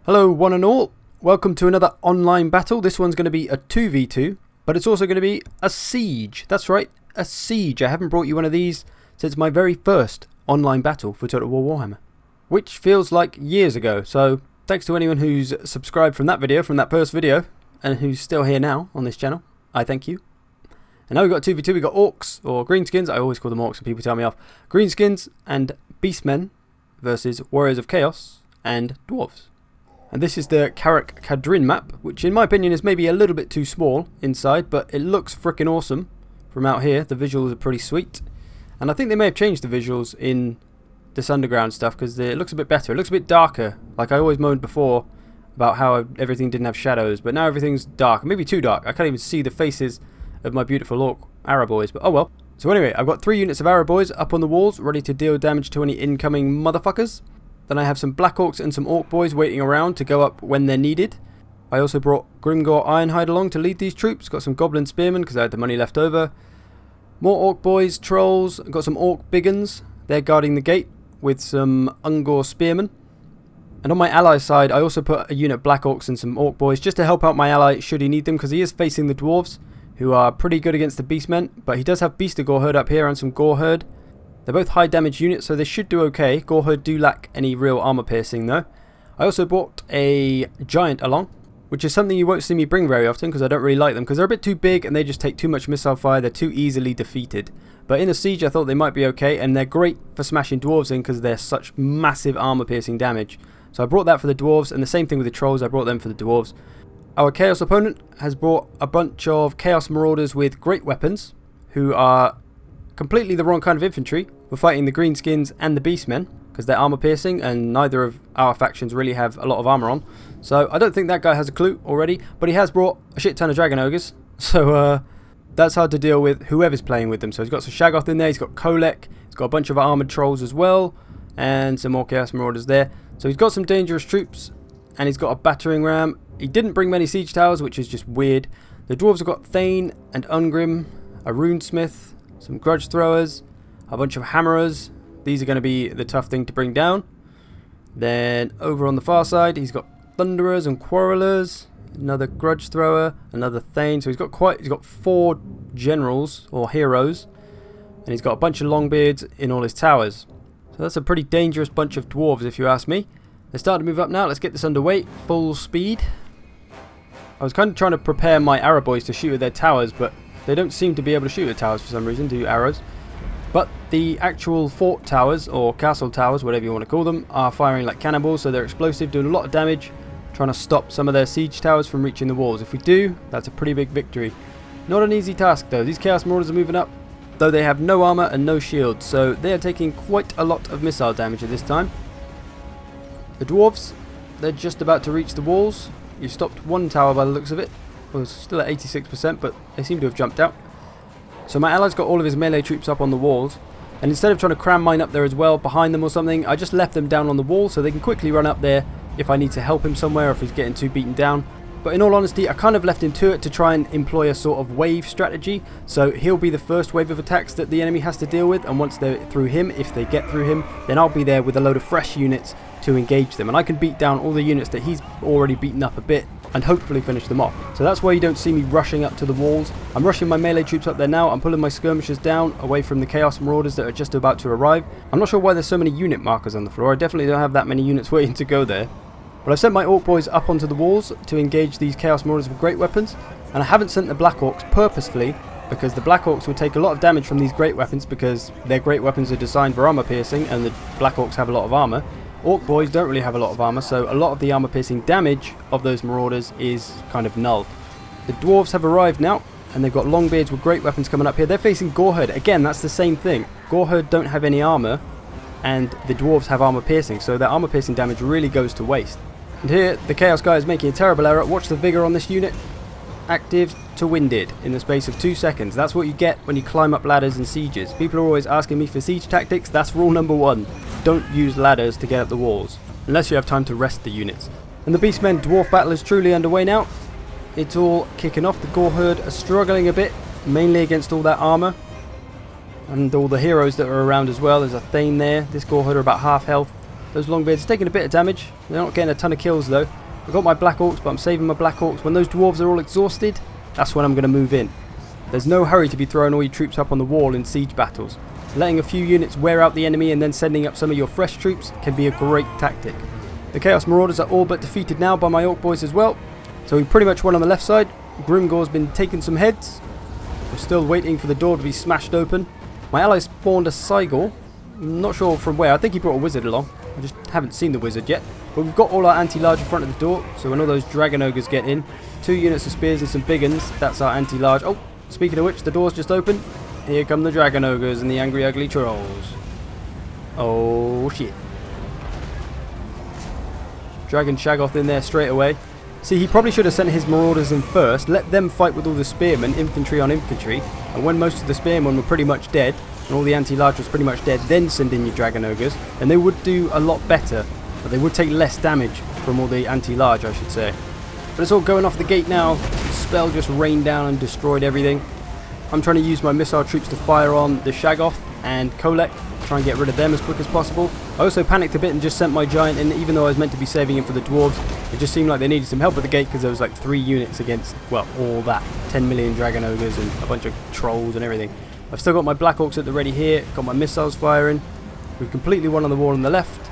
Hello one and all, welcome to another online battle. This one's going to be a 2v2, but it's also going to be a siege. That's right, a siege. I haven't brought you one of these since my very first online battle for Total War Warhammer, which feels like years ago. So thanks to anyone who's subscribed from that video, from that first video, and who's still here now on this channel. I thank you. And now we've got 2v2, we've got Orcs, or Greenskins. I always call them Orcs and people tell me off. Greenskins and Beastmen versus Warriors of Chaos and Dwarves. And this is the Karak Kadrin map, which in my opinion is maybe a little bit too small inside, but it looks freaking awesome from out here. The visuals are pretty sweet. And I think they may have changed the visuals in this underground stuff because it looks a bit better. It looks a bit darker. Like I always moaned before about how everything didn't have shadows, but now everything's dark. Maybe too dark. I can't even see the faces of my beautiful Orc Arrow boys, but oh well. So anyway, I've got 3 units of Arrow boys up on the walls, ready to deal damage to any incoming motherfuckers. Then I have some Black Orcs and some Orc boys waiting around to go up when they're needed. I also brought Grimgor Ironhide along to lead these troops. Got some Goblin Spearmen because I had the money left over. More Orc boys, Trolls. Got some Orc Biggins. They're guarding the gate with some Ungor Spearmen. And on my ally side, I also put a unit Black Orcs and some Orc boys just to help out my ally should he need them, because he is facing the Dwarves, who are pretty good against the Beastmen. But he does have Beast of Goreherd up here and some Goreherd. They're both high damage units, so they should do okay. Goreherd do lack any real armor piercing though. I also brought a Giant along, which is something you won't see me bring very often because I don't really like them, because they're a bit too big and they just take too much missile fire. They're too easily defeated. But in a siege I thought they might be okay, and they're great for smashing Dwarves in because they're such massive armor piercing damage. So I brought that for the Dwarves, and the same thing with the Trolls, I brought them for the Dwarves. Our Chaos opponent has brought a bunch of Chaos Marauders with great weapons, who are completely the wrong kind of infantry. We're fighting the Greenskins and the Beastmen because they're armor piercing, and neither of our factions really have a lot of armor on. So I don't think that guy has a clue already, but he has brought a shit ton of Dragon Ogres. So that's hard to deal with whoever's playing with them. So he's got some Shaggoth in there, he's got Kolek, he's got a bunch of armored Trolls as well, and some more Chaos Marauders there. So he's got some dangerous troops, and he's got a battering ram. He didn't bring many siege towers, which is just weird. The Dwarves have got Thane and Ungrim, a Runesmith, some Grudge Throwers, a bunch of Hammerers. These are going to be the tough thing to bring down. Then over on the far side, he's got Thunderers and Quarrelers, another Grudge Thrower, another Thane. So he's got 4 generals or heroes, and he's got a bunch of Longbeards in all his towers. So that's a pretty dangerous bunch of Dwarves if you ask me. They're starting to move up now. Let's get this underway. Full speed. I was kind of trying to prepare my Arrow boys to shoot at their towers, but they don't seem to be able to shoot at towers for some reason, do arrows. But the actual fort towers, or castle towers, whatever you want to call them, are firing like cannonballs, so they're explosive, doing a lot of damage, trying to stop some of their siege towers from reaching the walls. If we do, that's a pretty big victory. Not an easy task though. These Chaos Marauders are moving up, though they have no armor and no shield, so they are taking quite a lot of missile damage at this time. The Dwarves, they're just about to reach the walls. You've stopped one tower by the looks of it. Well, it's still at 86%, but they seem to have jumped out. So my ally's got all of his melee troops up on the walls, and instead of trying to cram mine up there as well behind them or something, I just left them down on the wall so they can quickly run up there if I need to help him somewhere or if he's getting too beaten down. But in all honesty, I kind of left him to it to try and employ a sort of wave strategy. So he'll be the first wave of attacks that the enemy has to deal with, and once they're through him, if they get through him, then I'll be there with a load of fresh units to engage them, and I can beat down all the units that he's already beaten up a bit and hopefully finish them off. So that's why you don't see me rushing up to the walls. I'm rushing my melee troops up there now. I'm pulling my skirmishers down away from the Chaos Marauders that are just about to arrive. I'm not sure why there's so many unit markers on the floor. I definitely don't have that many units waiting to go there. But I've sent my Orc boys up onto the walls to engage these Chaos Marauders with great weapons, and I haven't sent the Black Orcs purposefully because the Black Orcs would take a lot of damage from these great weapons because their great weapons are designed for armor piercing and the Black Orcs have a lot of armor. Orc boys don't really have a lot of armor, so a lot of the armor piercing damage of those Marauders is kind of null. The Dwarves have arrived now, and they've got Longbeards with great weapons coming up here. They're facing Goreherd. Again, that's the same thing. Goreherd don't have any armor, and the Dwarves have armor piercing, so their armor piercing damage really goes to waste. And here, the Chaos guy is making a terrible error. Watch the vigor on this unit. Active to winded in the space of 2 seconds. That's what you get when you climb up ladders in sieges. People are always asking me for siege tactics. That's rule number 1. Don't use ladders to get up the walls, unless you have time to rest the units. And the Beastmen Dwarf battle is truly underway now. It's all kicking off. The Goreherd are struggling a bit, mainly against all that armor. And all the heroes that are around as well. There's a Thane there. This Goreherd are about half health. Those Longbeards are taking a bit of damage. They're not getting a ton of kills though. I've got my Black Orcs, but I'm saving my Black Orcs. When those Dwarves are all exhausted, that's when I'm going to move in. There's no hurry to be throwing all your troops up on the wall in siege battles. Letting a few units wear out the enemy and then sending up some of your fresh troops can be a great tactic. The Chaos Marauders are all but defeated now by my Orc boys as well. So we pretty much won on the left side. Grimgor's been taking some heads. We're still waiting for the door to be smashed open. My ally spawned a Cygor. I'm not sure from where. I think he brought a wizard along. I just haven't seen the wizard yet. But we've got all our anti-large in front of the door. So when all those Dragon Ogres get in, 2 units of spears and some big uns, that's our anti-large. Oh, speaking of which, the door's just open. Here come the Dragon Ogres and the angry ugly trolls. Oh shit. Dragon Shaggoth in there straight away. See, he probably should have sent his Marauders in first, let them fight with all the spearmen, infantry on infantry, and when most of the spearmen were pretty much dead, and all the anti-large was pretty much dead, then send in your Dragon Ogres, and they would do a lot better, but they would take less damage from all the anti-large, I should say. But it's all going off the gate now. The spell just rained down and destroyed everything. I'm trying to use my missile troops to fire on the Shaggoth and Kolek, try and get rid of them as quick as possible. I also panicked a bit and just sent my giant in, even though I was meant to be saving him for the Dwarves. It just seemed like they needed some help at the gate because there was like 3 units against, well, all that. 10 million Dragon Ogres and a bunch of trolls and everything. I've still got my Black Orcs at the ready here, got my missiles firing. We've completely won on the wall on the left.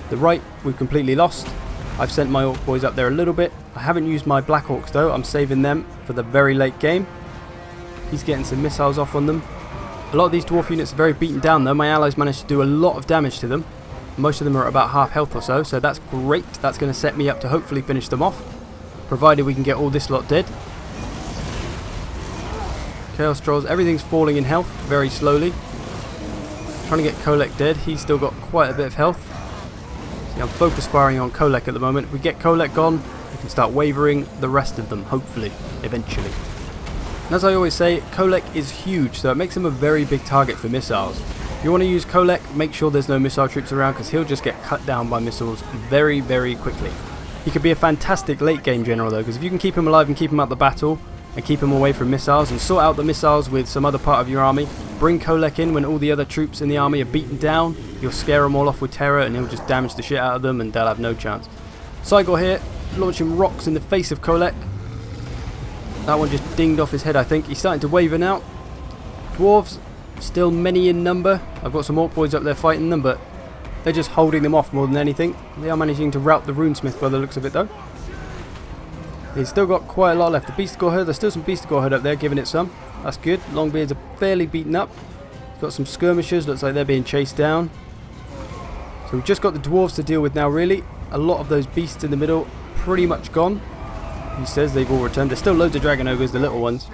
The right, we've completely lost. I've sent my Orc boys up there a little bit. I haven't used my Black Orcs though, I'm saving them for the very late game. He's getting some missiles off on them. A lot of these dwarf units are very beaten down though. My allies managed to do a lot of damage to them. Most of them are at about half health or so, so that's great. That's going to set me up to hopefully finish them off, provided we can get all this lot dead. Chaos Trolls, everything's falling in health very slowly. Trying to get Kolek dead. He's still got quite a bit of health. See, I'm focus firing on Kolek at the moment. If we get Kolek gone, we can start wavering the rest of them, hopefully, eventually. And as I always say, Kolek is huge, so it makes him a very big target for missiles. If you want to use Kolek, make sure there's no missile troops around because he'll just get cut down by missiles very, very quickly. He could be a fantastic late game general though, because if you can keep him alive and keep him out the battle, and keep him away from missiles, and sort out the missiles with some other part of your army, bring Kolek in when all the other troops in the army are beaten down, you'll scare them all off with terror and he'll just damage the shit out of them and they'll have no chance. Cygor here, launching rocks in the face of Kolek. That one just dinged off his head, I think. He's starting to waver now. Dwarves, still many in number. I've got some Orc boys up there fighting them, but they're just holding them off more than anything. They are managing to rout the Runesmith by the looks of it, though. He's still got quite a lot left. The Beastgore herd, there's still some Beastgore herd up there, giving it some. That's good. Longbeards are fairly beaten up. Got some skirmishers, looks like they're being chased down. So we've just got the Dwarves to deal with now, really. A lot of those beasts in the middle, pretty much gone. He says they've all returned. There's still loads of Dragon Ogres, the little ones.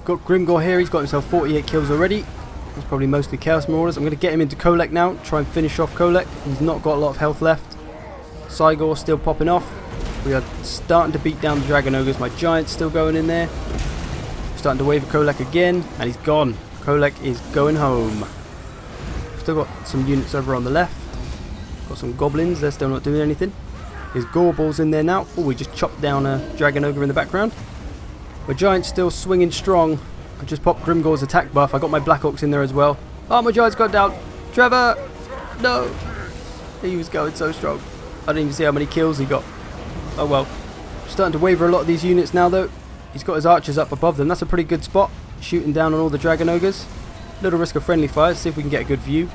Got Grimgor here, he's got himself 48 kills already. He's probably mostly Chaos Marauders. I'm going to get him into Kolek now, try and finish off Kolek. He's not got a lot of health left. Cygor still popping off. We are starting to beat down the Dragon Ogres. My Giant's still going in there. Starting to wave at Kolek again, and he's gone. Kolek is going home. Still got some units over on the left. Got some Goblins, they're still not doing anything. There's Gorbals in there now. Oh, we just chopped down a Dragon Ogre in the background. My Giant's still swinging strong. I just popped Grimgor's attack buff. I got my Black Orcs in there as well. Oh, my Giant's got down. Trevor! No! He was going so strong. I didn't even see how many kills he got. Oh well. Starting to waver a lot of these units now though. He's got his archers up above them. That's a pretty good spot. Shooting down on all the Dragon Ogres. Little risk of friendly fire. See if we can get a good view.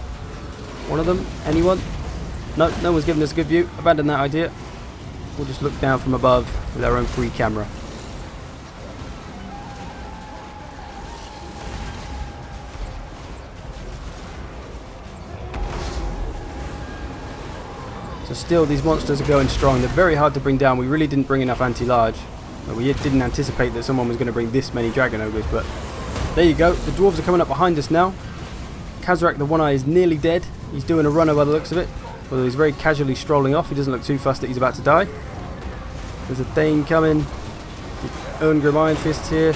One of them. Anyone? No, no one's giving us a good view. Abandon that idea. We'll just look down from above with our own free camera. So still, these monsters are going strong. They're very hard to bring down. We really didn't bring enough anti-large. We didn't anticipate that someone was going to bring this many Dragon Ogres, but there you go. The Dwarves are coming up behind us now. Kazrak, the One Eye, is nearly dead. He's doing a runner by the looks of it. Although he's very casually strolling off. He doesn't look too fussed that he's about to die. There's a Thane coming. Ungrim Iron Fist here.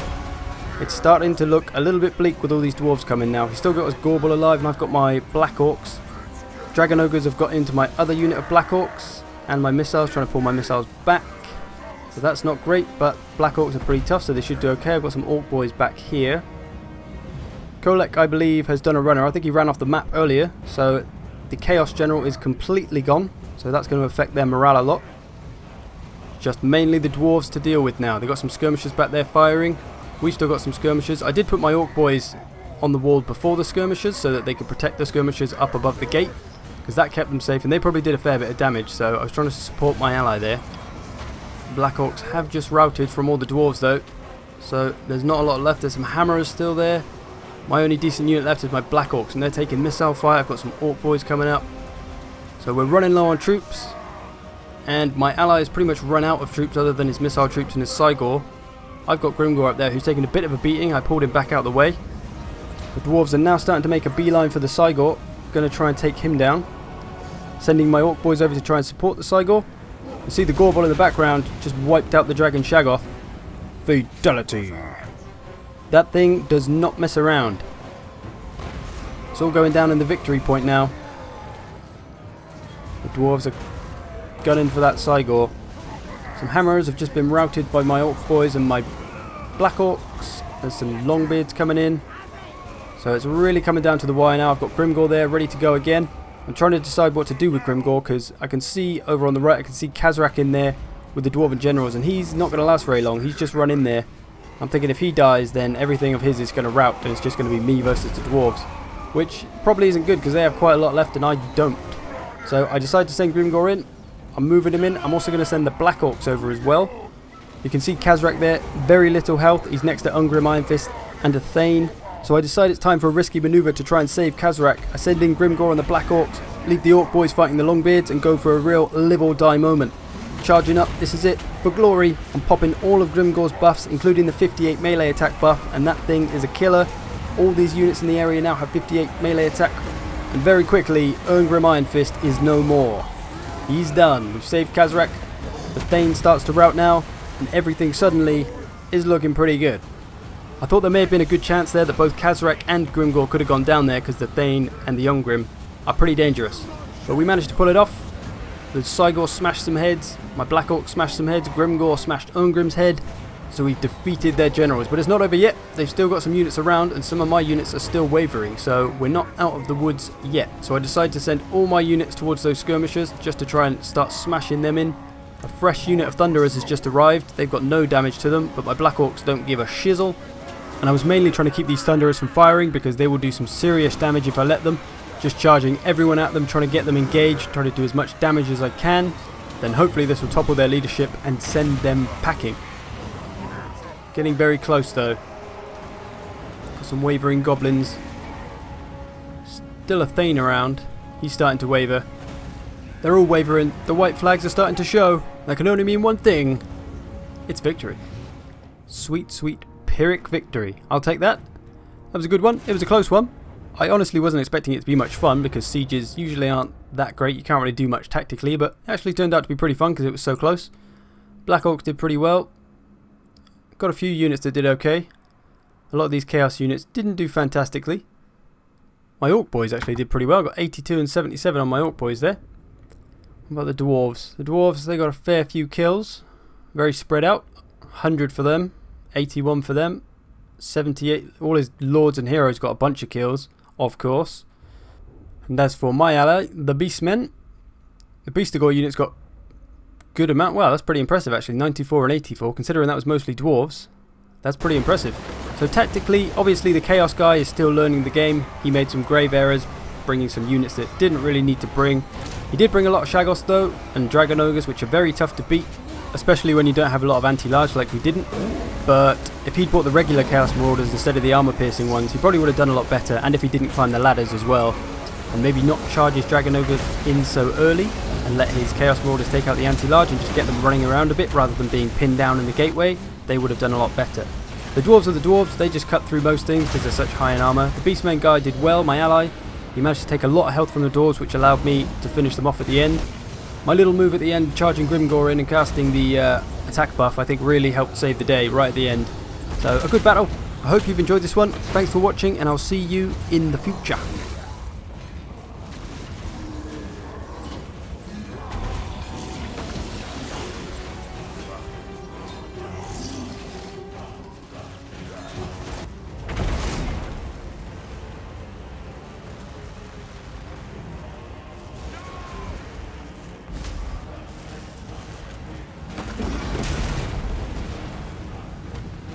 It's starting to look a little bit bleak with all these Dwarves coming now. He's still got his Gorbal alive, and I've got my Black Orcs. Dragon Ogres have got into my other unit of Black Orcs. And my missiles, trying to pull my missiles back. So that's not great, but Black Orcs are pretty tough, so they should do okay. I've got some Orc boys back here. Kolek, I believe, has done a runner. I think he ran off the map earlier, so the Chaos General is completely gone. So that's going to affect their morale a lot. Just mainly the dwarves to deal with now. They've got some skirmishers back there firing. We've still got some skirmishers. I did put my orc boys on the wall before the skirmishers so that they could protect the skirmishers up above the gate, because that kept them safe, and they probably did a fair bit of damage, so I was trying to support my ally there. Black Orcs have just routed from all the dwarves though, so there's not a lot left. There's some hammerers still there. My only decent unit left is my Black Orcs, and they're taking missile fire. I've got some orc boys coming up, so we're running low on troops, and my ally has pretty much run out of troops other than his missile troops and his Cygor. I've got Grimgor up there who's taking a bit of a beating. I pulled him back out of the way. The dwarves are now starting to make a beeline for the Cygor. Going to try and take him down. Sending my orc boys over to try and support the Cygor. You see the Gorbol in the background just wiped out the Dragon Shaggoth. Fatality. That thing does not mess around. It's all going down in the victory point now. The dwarves are gunning for that Cygor. Some hammerers have just been routed by my orc boys and my Black Orcs. There's some Longbeards coming in. So it's really coming down to the wire now. I've got Grimgor there ready to go again. I'm trying to decide what to do with Grimgor, because I can see over on the right, I can see Kazrak in there with the Dwarven generals, and he's not going to last very long. He's just run in there. I'm thinking if he dies, then everything of his is going to rout, and it's just going to be me versus the dwarves, which probably isn't good because they have quite a lot left and I don't. So I decided to send Grimgor in. I'm moving him in. I'm also going to send the Black Orcs over as well. You can see Kazrak there, very little health. He's next to Ungrim Iron Fist and a Thane. So I decide it's time for a risky manoeuvre to try and save Kazrak. I send in Grimgor and the Black Orcs, leave the Orc boys fighting the Longbeards, and go for a real live or die moment. Charging up, this is it, for glory. I'm popping all of Grimgor's buffs, including the 58 melee attack buff, and that thing is a killer. All these units in the area now have 58 melee attack, and very quickly, Ungrim Iron Fist is no more. He's done. We've saved Kazrak. The Thane starts to rout now, and everything suddenly is looking pretty good. I thought there may have been a good chance there that both Kazrak and Grimgor could have gone down there, because the Thane and the Ungrim are pretty dangerous. But we managed to pull it off. The Cygor smashed some heads, my Black Orc smashed some heads, Grimgor smashed Ungrim's head. So we've defeated their generals. But it's not over yet. They've still got some units around, and some of my units are still wavering. So we're not out of the woods yet. So I decided to send all my units towards those skirmishers, just to try and start smashing them in. A fresh unit of Thunderers has just arrived. They've got no damage to them, but my Black Orcs don't give a shizzle. And I was mainly trying to keep these Thunderers from firing, because they will do some serious damage if I let them. Just charging everyone at them, trying to get them engaged, trying to do as much damage as I can. Then hopefully this will topple their leadership and send them packing. Getting very close though. Got some wavering goblins. Still a Thane around. He's starting to waver. They're all wavering. The white flags are starting to show. That can only mean one thing. It's victory. Sweet, sweet Pyrrhic victory. I'll take that. That was a good one. It was a close one. I honestly wasn't expecting it to be much fun, because sieges usually aren't that great. You can't really do much tactically, but it actually turned out to be pretty fun because it was so close. Black Orcs did pretty well. Got a few units that did okay. A lot of these Chaos units didn't do fantastically. My Orc boys actually did pretty well. Got 82 and 77 on my Orc boys there. What about the Dwarves? The Dwarves, they got a fair few kills. Very spread out. 100 for them. 81 for them. 78. All his lords and heroes got a bunch of kills, of course. And as for my ally, the Beastmen, the Beastigor units got good amount. Wow, that's pretty impressive actually. 94 and 84, considering that was mostly dwarves. That's pretty impressive. So tactically, obviously the Chaos guy is still learning the game. He made some grave errors, bringing some units that didn't really need to bring. He did bring a lot of Shaggoths though, and Dragon Ogres, which are very tough to beat, especially when you don't have a lot of anti-large like we didn't. But if he'd bought the regular Chaos Marauders instead of the armor-piercing ones, he probably would have done a lot better, and if he didn't climb the ladders as well. And maybe not charge his Dragon Ogres in so early, and let his Chaos Marauders take out the anti-large and just get them running around a bit rather than being pinned down in the gateway, they would have done a lot better. The Dwarves are the Dwarves, they just cut through most things because they're such high in armor. The Beastmen guy did well, my ally. He managed to take a lot of health from the Dwarves, which allowed me to finish them off at the end. My little move at the end, charging Grimgor in and casting the attack buff, I think really helped save the day right at the end. So a good battle. I hope you've enjoyed this one. Thanks for watching, and I'll see you in the future.